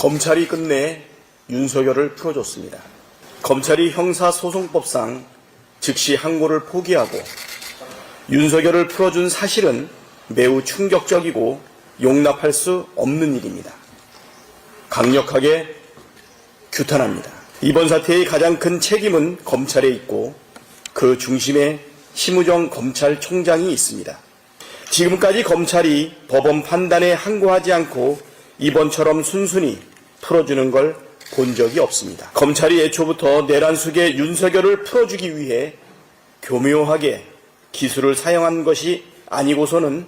검찰이 끝내 윤석열을 풀어줬습니다. 검찰이 형사소송법상 즉시 항고를 포기하고 윤석열을 풀어준 사실은 매우 충격적이고 용납할 수 없는 일입니다. 강력하게 규탄합니다. 이번 사태의 가장 큰 책임은 검찰에 있고 그 중심에 심우정 검찰총장이 있습니다. 지금까지 검찰이 법원 판단에 항고하지 않고 이번처럼 순순히 풀어주는 걸 본 적이 없습니다. 검찰이 애초부터 내란 속의 윤석열을 풀어주기 위해 교묘하게 기술을 사용한 것이 아니고서는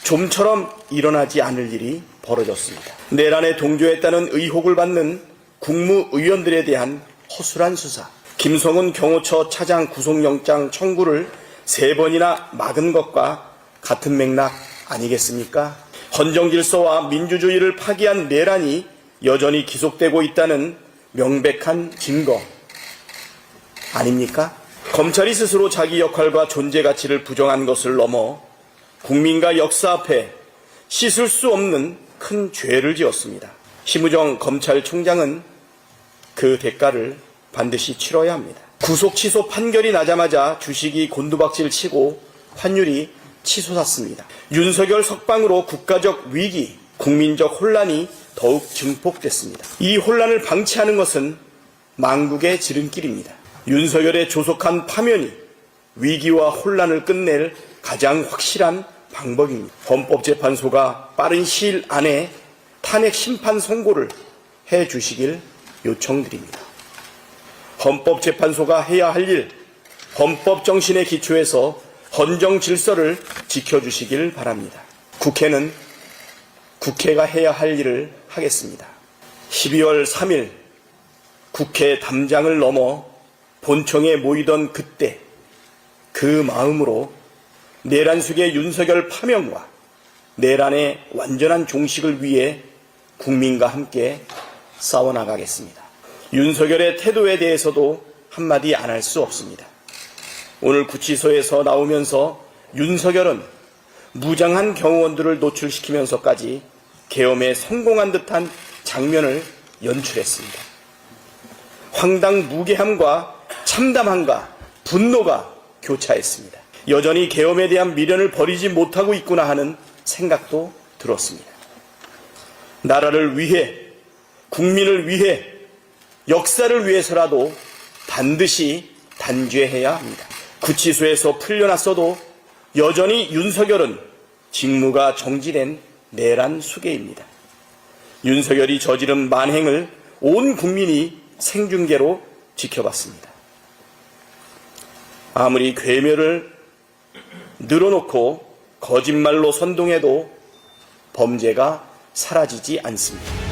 좀처럼 일어나지 않을 일이 벌어졌습니다. 내란에 동조했다는 의혹을 받는 국무의원들에 대한 허술한 수사, 김성훈 경호처 차장 구속영장 청구를 3번이나 막은 것과 같은 맥락 아니겠습니까? 헌정질서와 민주주의를 파기한 내란이 여전히 기속되고 있다는 명백한 증거 아닙니까? 검찰이 스스로 자기 역할과 존재 가치를 부정한 것을 넘어 국민과 역사 앞에 씻을 수 없는 큰 죄를 지었습니다. 심우정 검찰총장은 그 대가를 반드시 치러야 합니다. 구속 취소 판결이 나자마자 주식이 곤두박질 치고 환율이 치솟았습니다. 윤석열 석방으로 국가적 위기, 국민적 혼란이 더욱 증폭됐습니다. 이 혼란을 방치하는 것은 망국의 지름길입니다. 윤석열의 조속한 파면이 위기와 혼란을 끝낼 가장 확실한 방법입니다. 헌법재판소가 빠른 시일 안에 탄핵 심판 선고를 해 주시길 요청드립니다. 헌법재판소가 해야 할 일, 헌법 정신에 기초해서 헌정 질서를 지켜주시길 바랍니다. 국회는 국회가 해야 할 일을 하겠습니다. 12월 3일 국회 담장을 넘어 본청에 모이던 그때 그 마음으로 내란 속의 윤석열 파면과 내란의 완전한 종식을 위해 국민과 함께 싸워나가겠습니다. 윤석열의 태도에 대해서도 한마디 안 할 수 없습니다. 오늘 구치소에서 나오면서 윤석열은 무장한 경호원들을 노출시키면서까지 계엄에 성공한 듯한 장면을 연출했습니다. 황당무계함과 참담함과 분노가 교차했습니다. 여전히 계엄에 대한 미련을 버리지 못하고 있구나 하는 생각도 들었습니다. 나라를 위해, 국민을 위해, 역사를 위해서라도 반드시 단죄해야 합니다. 구치소에서 풀려났어도 여전히 윤석열은 직무가 정지된 내란 수괴입니다. 윤석열이 저지른 만행을 온 국민이 생중계로 지켜봤습니다. 아무리 괴멸을 늘어놓고 거짓말로 선동해도 범죄가 사라지지 않습니다.